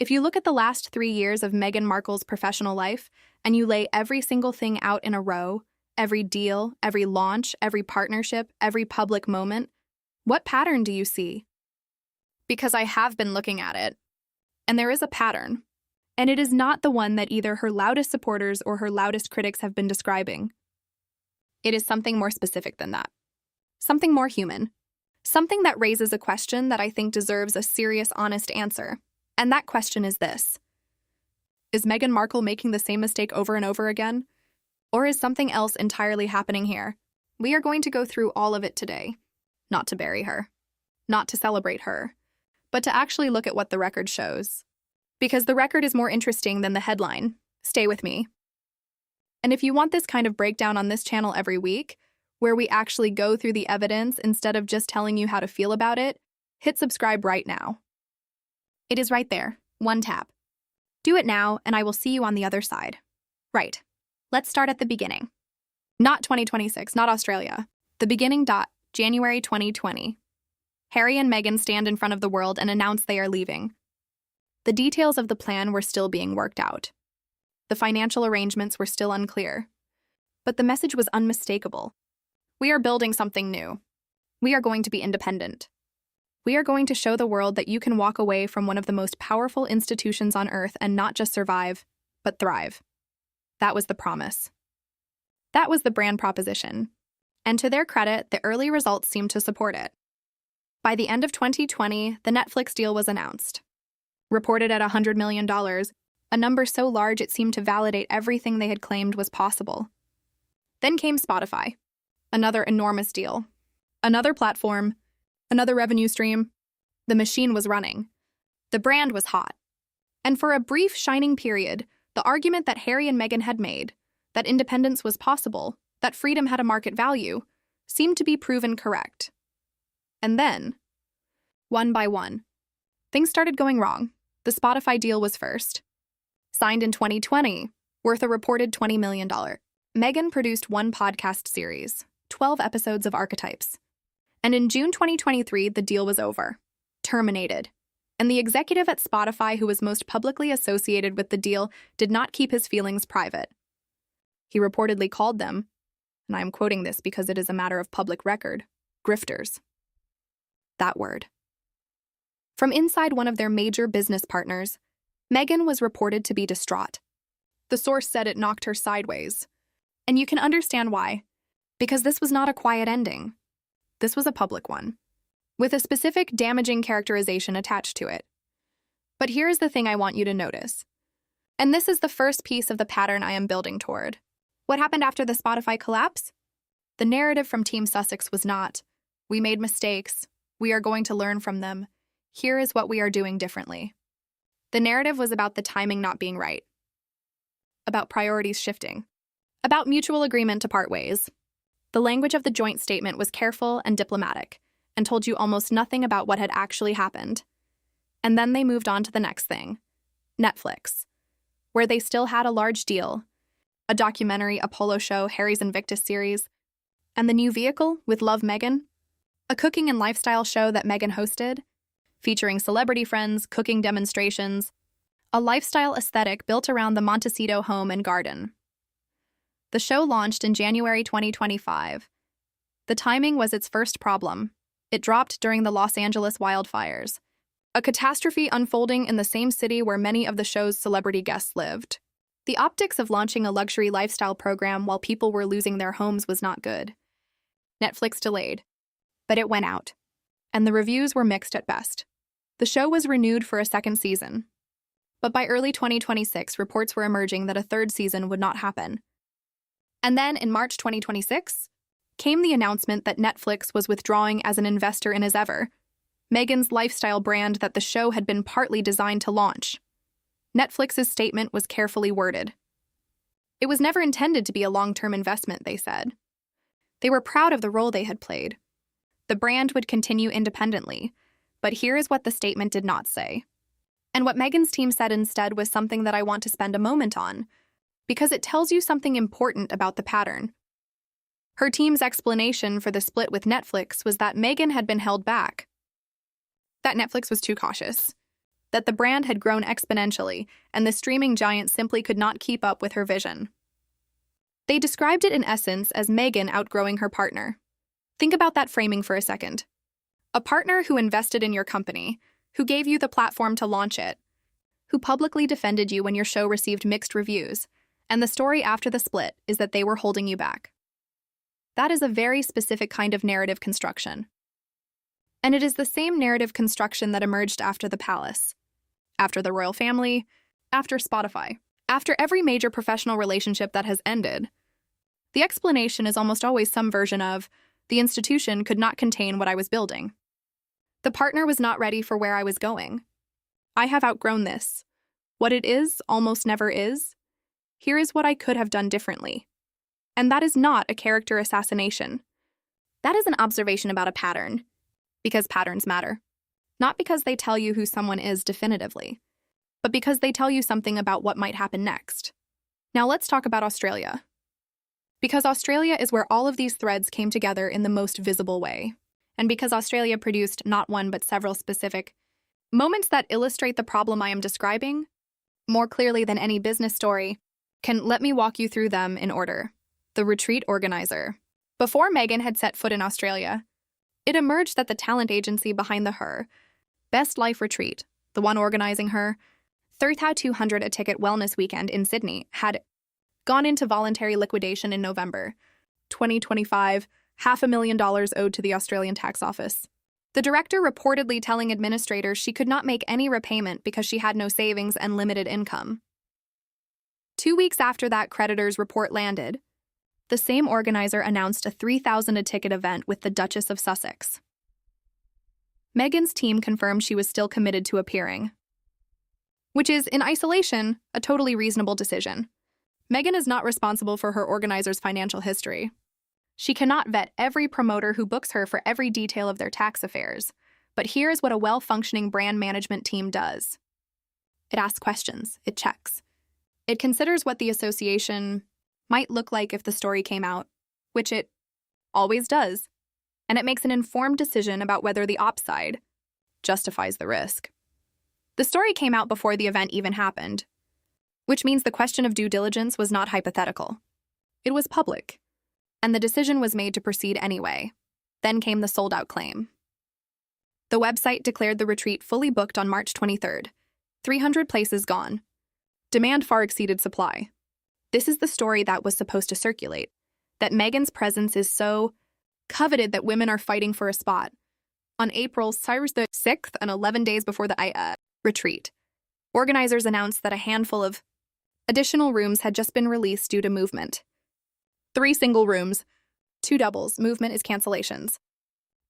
If you look at the last 3 years of Meghan Markle's professional life and you lay every single thing out in a row, every deal, every launch, every partnership, every public moment, what pattern do you see? Because I have been looking at it, and there is a pattern, and it is not the one that either her loudest supporters or her loudest critics have been describing. It is something more specific than that. Something more human. Something that raises a question that I think deserves a serious, honest answer. And that question is this: is Meghan Markle making the same mistake over and over again? Or is something else entirely happening here? We are going to go through all of it today. Not to bury her. Not to celebrate her. But to actually look at what the record shows. Because the record is more interesting than the headline. Stay with me. And if you want this kind of breakdown on this channel every week, where we actually go through the evidence instead of just telling you how to feel about it, hit subscribe right now. It is right there, one tap. Do it now, and I will see you on the other side. Right. Let's start at the beginning. Not 2026, not Australia. The beginning. January 2020. Harry and Meghan stand in front of the world and announce they are leaving. The details of the plan were still being worked out. The financial arrangements were still unclear. But the message was unmistakable. We are building something new. We are going to be independent. We are going to show the world that you can walk away from one of the most powerful institutions on earth and not just survive, but thrive. That was the promise. That was the brand proposition. And to their credit, the early results seemed to support it. By the end of 2020, the Netflix deal was announced. Reported at $100 million, a number so large it seemed to validate everything they had claimed was possible. Then came Spotify. Another enormous deal. Another platform. Another revenue stream. The machine was running. The brand was hot. And for a brief, shining period, the argument that Harry and Meghan had made, that independence was possible, that freedom had a market value, seemed to be proven correct. And then, one by one, things started going wrong. The Spotify deal was first. Signed in 2020, worth a reported $20 million. Meghan produced one podcast series, 12 episodes of Archetypes. And in June 2023, the deal was over. Terminated. And the executive at Spotify who was most publicly associated with the deal did not keep his feelings private. He reportedly called them, and I am quoting this because it is a matter of public record, grifters. That word. From inside one of their major business partners, Meghan was reported to be distraught. The source said it knocked her sideways. And you can understand why. Because this was not a quiet ending. This was a public one, with a specific damaging characterization attached to it. But here is the thing I want you to notice. And this is the first piece of the pattern I am building toward. What happened after the Spotify collapse? The narrative from Team Sussex was not, we made mistakes, we are going to learn from them, here is what we are doing differently. The narrative was about the timing not being right, about priorities shifting, about mutual agreement to part ways. The language of the joint statement was careful and diplomatic, and told you almost nothing about what had actually happened. And then they moved on to the next thing, Netflix, where they still had a large deal, a documentary, a polo show, Harry's Invictus series, and the new vehicle with Love Meghan, a cooking and lifestyle show that Meghan hosted, featuring celebrity friends, cooking demonstrations, a lifestyle aesthetic built around the Montecito home and garden. The show launched in January 2025. The timing was its first problem. It dropped during the Los Angeles wildfires, a catastrophe unfolding in the same city where many of the show's celebrity guests lived. The optics of launching a luxury lifestyle program while people were losing their homes was not good. Netflix delayed, but it went out, and the reviews were mixed at best. The show was renewed for a second season, but by early 2026, reports were emerging that a third season would not happen. And then, in March 2026, came the announcement that Netflix was withdrawing as an investor in As Ever, Meghan's lifestyle brand that the show had been partly designed to launch. Netflix's statement was carefully worded. It was never intended to be a long-term investment, they said. They were proud of the role they had played. The brand would continue independently, but here is what the statement did not say. And what Meghan's team said instead was something that I want to spend a moment on, because it tells you something important about the pattern. Her team's explanation for the split with Netflix was that Meghan had been held back, that Netflix was too cautious, that the brand had grown exponentially, and the streaming giant simply could not keep up with her vision. They described it in essence as Meghan outgrowing her partner. Think about that framing for a second. A partner who invested in your company, who gave you the platform to launch it, who publicly defended you when your show received mixed reviews, and the story after the split is that they were holding you back. That is a very specific kind of narrative construction. And it is the same narrative construction that emerged after the palace, after the royal family, after Spotify, after every major professional relationship that has ended. The explanation is almost always some version of, the institution could not contain what I was building. The partner was not ready for where I was going. I have outgrown this. What it is almost never is. Here is what I could have done differently. And that is not a character assassination. That is an observation about a pattern. Because patterns matter. Not because they tell you who someone is definitively, but because they tell you something about what might happen next. Now let's talk about Australia. Because Australia is where all of these threads came together in the most visible way. And because Australia produced not one but several specific moments that illustrate the problem I am describing, more clearly than any business story, let me walk you through them in order. The retreat organizer. Before Meghan had set foot in Australia, it emerged that the talent agency behind the Her Best Life retreat, the one organizing her 3,200 a ticket wellness weekend in Sydney, had gone into voluntary liquidation in November 2025, $500,000 owed to the Australian tax office. The director reportedly telling administrators she could not make any repayment because she had no savings and limited income. 2 weeks after that creditor's report landed, the same organizer announced a $3,000 a ticket event with the Duchess of Sussex. Meghan's team confirmed she was still committed to appearing, which is, in isolation, a totally reasonable decision. Meghan is not responsible for her organizer's financial history. She cannot vet every promoter who books her for every detail of their tax affairs, but here is what a well-functioning brand management team does. It asks questions, it checks. It considers what the association might look like if the story came out, which it always does, and it makes an informed decision about whether the upside justifies the risk. The story came out before the event even happened, which means the question of due diligence was not hypothetical. It was public, and the decision was made to proceed anyway. Then came the sold-out claim. The website declared the retreat fully booked on March 23rd, 300 places gone. Demand far exceeded supply. This is the story that was supposed to circulate, that Meghan's presence is so coveted that women are fighting for a spot. On April 6th and 11 days before the retreat, organizers announced that a handful of additional rooms had just been released due to movement. 3 single rooms, 2 doubles, movement is cancellations.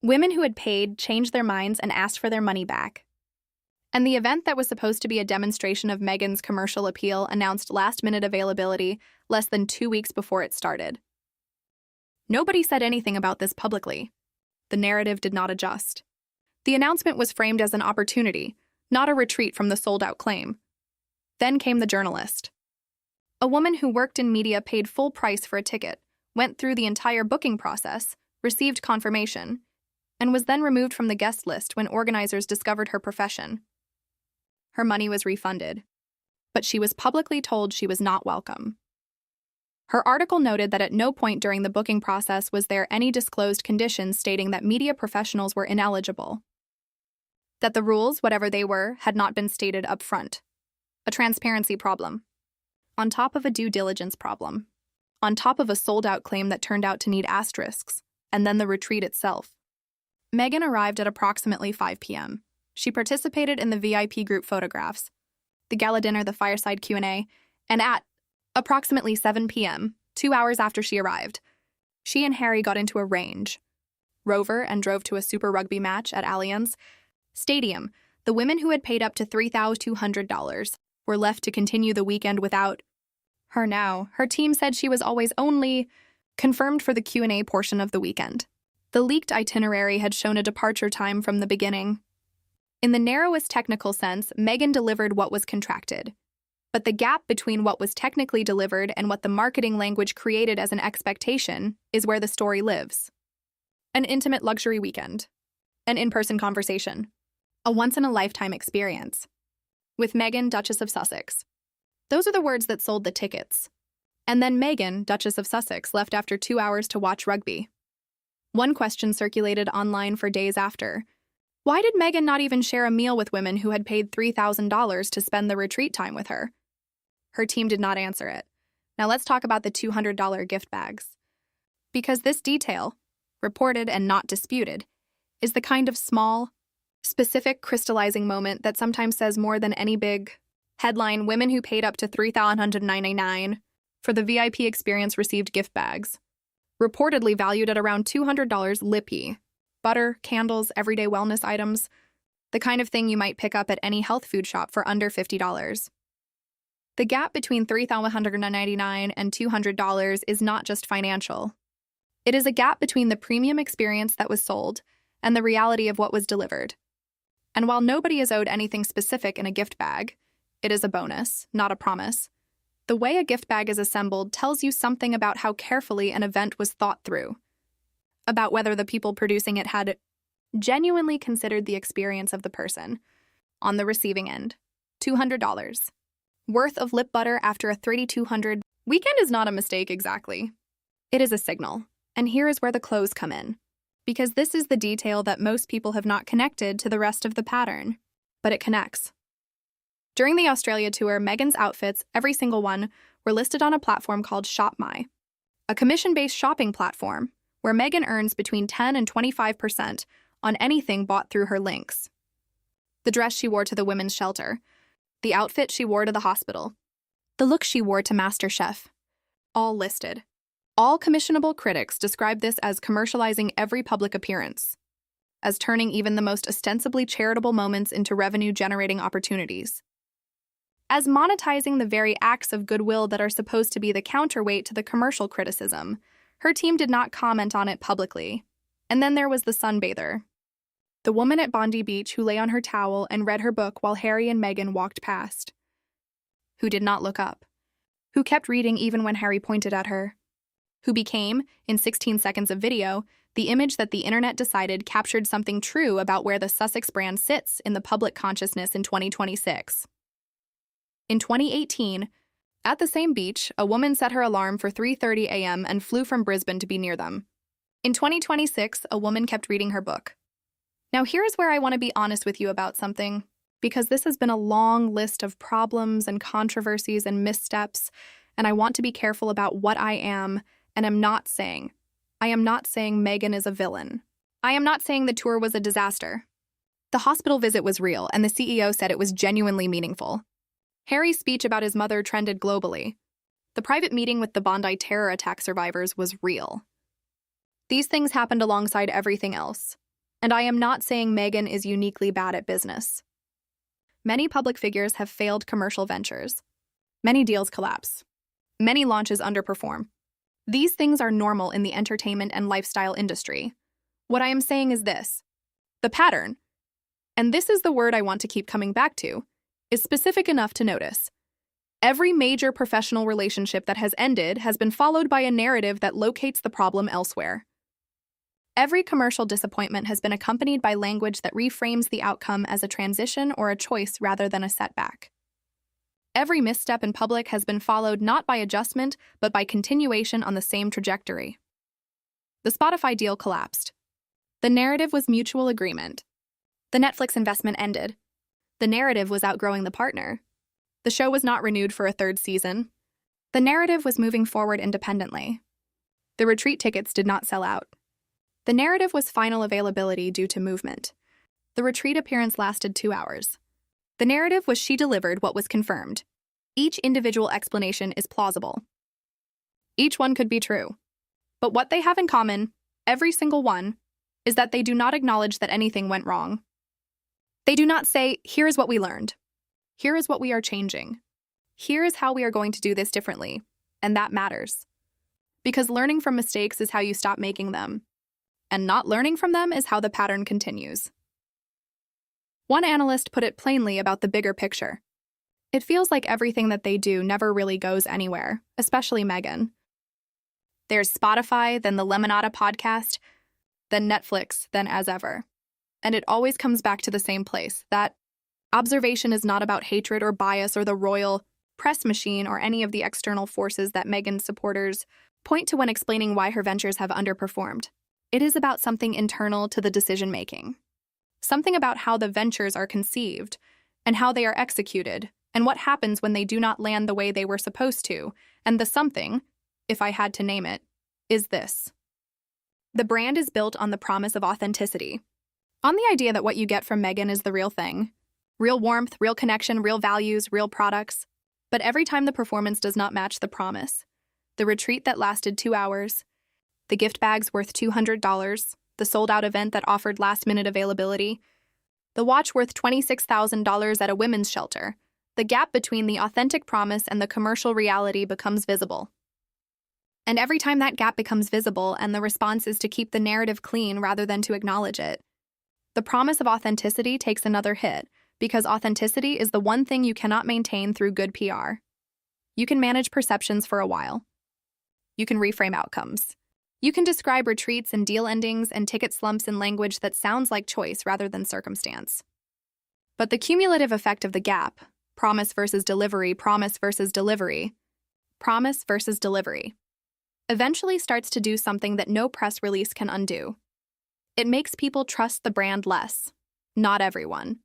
Women who had paid changed their minds and asked for their money back. And the event that was supposed to be a demonstration of Meghan's commercial appeal announced last-minute availability less than 2 weeks before it started. Nobody said anything about this publicly. The narrative did not adjust. The announcement was framed as an opportunity, not a retreat from the sold-out claim. Then came the journalist. A woman who worked in media paid full price for a ticket, went through the entire booking process, received confirmation, and was then removed from the guest list when organizers discovered her profession. Her money was refunded, but she was publicly told she was not welcome. Her article noted that at no point during the booking process was there any disclosed conditions stating that media professionals were ineligible, that the rules, whatever they were, had not been stated up front. A transparency problem. On top of a due diligence problem. On top of a sold-out claim that turned out to need asterisks, and then the retreat itself. Meghan arrived at approximately 5 p.m. She participated in the VIP group photographs, the gala dinner, the fireside Q&A, and at approximately 7 p.m., 2 hours after she arrived, she and Harry got into a Range Rover and drove to a Super Rugby match at Allianz Stadium. The women who had paid up to $3,200 were left to continue the weekend without her now. Her team said she was always only confirmed for the Q&A portion of the weekend. The leaked itinerary had shown a departure time from the beginning. In the narrowest technical sense, Meghan delivered what was contracted. But the gap between what was technically delivered and what the marketing language created as an expectation is where the story lives. An intimate luxury weekend. An in-person conversation. A once-in-a-lifetime experience. with Meghan, Duchess of Sussex. Those are the words that sold the tickets. And then Meghan, Duchess of Sussex, left after 2 hours to watch rugby. One question circulated online for days after. Why did Meghan not even share a meal with women who had paid $3,000 to spend the retreat time with her? Her team did not answer it. Now let's talk about the $200 gift bags. Because this detail, reported and not disputed, is the kind of small, specific crystallizing moment that sometimes says more than any big headline. Women who paid up to $3,999 for the VIP experience received gift bags, reportedly valued at around $200 lippy. Butter, candles, everyday wellness items, the kind of thing you might pick up at any health food shop for under $50. The gap between $3,199 and $200 is not just financial. It is a gap between the premium experience that was sold and the reality of what was delivered. And while nobody is owed anything specific in a gift bag, it is a bonus, not a promise. The way a gift bag is assembled tells you something about how carefully an event was thought through, about whether the people producing it had genuinely considered the experience of the person on the receiving end. $200 worth of lip butter after a $3,200 weekend is not a mistake exactly. It is a signal. And here is where the clothes come in, because this is the detail that most people have not connected to the rest of the pattern, but it connects. During the Australia tour, Meghan's outfits, every single one, were listed on a platform called ShopMy, a commission-based shopping platform where Meghan earns between 10 and 25% on anything bought through her links. The dress she wore to the women's shelter, the outfit she wore to the hospital, the look she wore to MasterChef, all listed. All commissionable critics describe this as commercializing every public appearance, as turning even the most ostensibly charitable moments into revenue-generating opportunities, as monetizing the very acts of goodwill that are supposed to be the counterweight to the commercial criticism. Her team did not comment on it publicly. And then there was the sunbather, the woman at Bondi Beach who lay on her towel and read her book while Harry and Meghan walked past, who did not look up, who kept reading even when Harry pointed at her, who became, in 16 seconds of video, the image that the internet decided captured something true about where the Sussex brand sits in the public consciousness in 2026. In 2018, at the same beach, a woman set her alarm for 3:30 a.m. and flew from Brisbane to be near them. In 2026, a woman kept reading her book. Now here's where I want to be honest with you about something, because this has been a long list of problems and controversies and missteps, and I want to be careful about what I am and am not saying. I am not saying Meghan is a villain. I am not saying the tour was a disaster. The hospital visit was real, and the CEO said it was genuinely meaningful. Harry's speech about his mother trended globally. The private meeting with the Bondi terror attack survivors was real. These things happened alongside everything else, and I am not saying Meghan is uniquely bad at business. Many public figures have failed commercial ventures. Many deals collapse. Many launches underperform. These things are normal in the entertainment and lifestyle industry. What I am saying is this: the pattern, and this is the word I want to keep coming back to, is specific enough to notice. Every major professional relationship that has ended has been followed by a narrative that locates the problem elsewhere. Every commercial disappointment has been accompanied by language that reframes the outcome as a transition or a choice rather than a setback. Every misstep in public has been followed not by adjustment, but by continuation on the same trajectory. The Spotify deal collapsed. The narrative was mutual agreement. The Netflix investment ended. The narrative was outgrowing the partner. The show was not renewed for a third season. The narrative was moving forward independently. The retreat tickets did not sell out. The narrative was final availability due to movement. The retreat appearance lasted 2 hours. The narrative was she delivered what was confirmed. Each individual explanation is plausible. Each one could be true. But what they have in common, every single one, is that they do not acknowledge that anything went wrong. They do not say, here is what we learned. Here is what we are changing. Here is how we are going to do this differently. And that matters. Because learning from mistakes is how you stop making them. And not learning from them is how the pattern continues. One analyst put it plainly about the bigger picture. It feels like everything that they do never really goes anywhere, especially Meghan. There's Spotify, then the Lemonada podcast, then Netflix, then As Ever. And it always comes back to the same place, that Observation is not about hatred or bias or the royal press machine or any of the external forces that Meghan's supporters point to when explaining why her ventures have underperformed. It is about something internal to the decision-making. Something about how the ventures are conceived and how they are executed and what happens when they do not land the way they were supposed to. And the something, if I had to name it, is this. The brand is built on the promise of authenticity, on the idea that what you get from Meghan is the real thing. Real warmth, real connection, real values, real products. But every time the performance does not match the promise, the retreat that lasted 2 hours, the gift bags worth $200, the sold-out event that offered last-minute availability, the watch worth $26,000 at a women's shelter, the gap between the authentic promise and the commercial reality becomes visible. And every time that gap becomes visible and the response is to keep the narrative clean rather than to acknowledge it, the promise of authenticity takes another hit, because authenticity is the one thing you cannot maintain through good PR. You can manage perceptions for a while. You can reframe outcomes. You can describe retreats and deal endings and ticket slumps in language that sounds like choice rather than circumstance. But the cumulative effect of the gap, promise versus delivery, promise versus delivery, promise versus delivery, eventually starts to do something that no press release can undo. It makes people trust the brand less. Not everyone.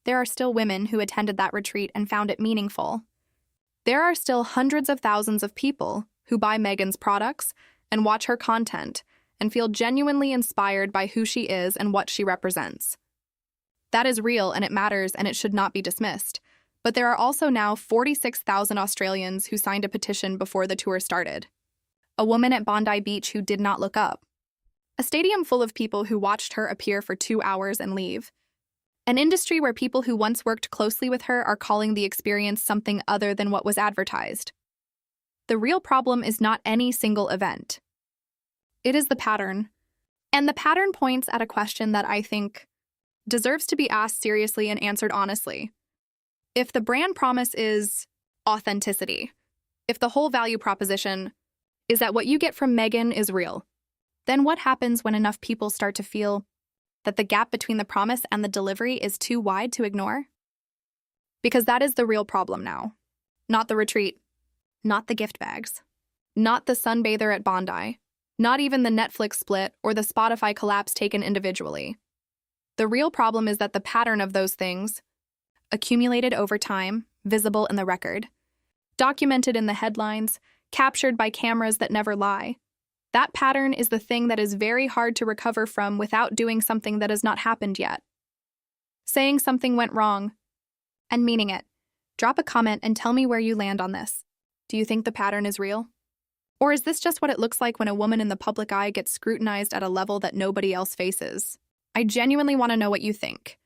There are still women who attended that retreat and found it meaningful. There are still hundreds of thousands of people who buy Meghan's products and watch her content and feel genuinely inspired by who she is and what she represents. That is real and it matters and it should not be dismissed. But there are also now 46,000 Australians who signed a petition before the tour started. A woman at Bondi Beach who did not look up. A stadium full of people who watched her appear for 2 hours and leave. An industry where people who once worked closely with her are calling the experience something other than what was advertised. The real problem is not any single event. It is the pattern. And the pattern points at a question that I think deserves to be asked seriously and answered honestly. If the brand promise is authenticity, if the whole value proposition is that what you get from Meghan is real, then what happens when enough people start to feel that the gap between the promise and the delivery is too wide to ignore? Because that is the real problem now. Not the retreat, not the gift bags, not the sunbather at Bondi, not even the Netflix split or the Spotify collapse taken individually. The real problem is that the pattern of those things, accumulated over time, visible in the record, documented in the headlines, captured by cameras that never lie, that pattern is the thing that is very hard to recover from without doing something that has not happened yet. Saying something went wrong, and meaning it. Drop a comment and tell me where you land on this. Do you think the pattern is real? Or is this just what it looks like when a woman in the public eye gets scrutinized at a level that nobody else faces? I genuinely want to know what you think.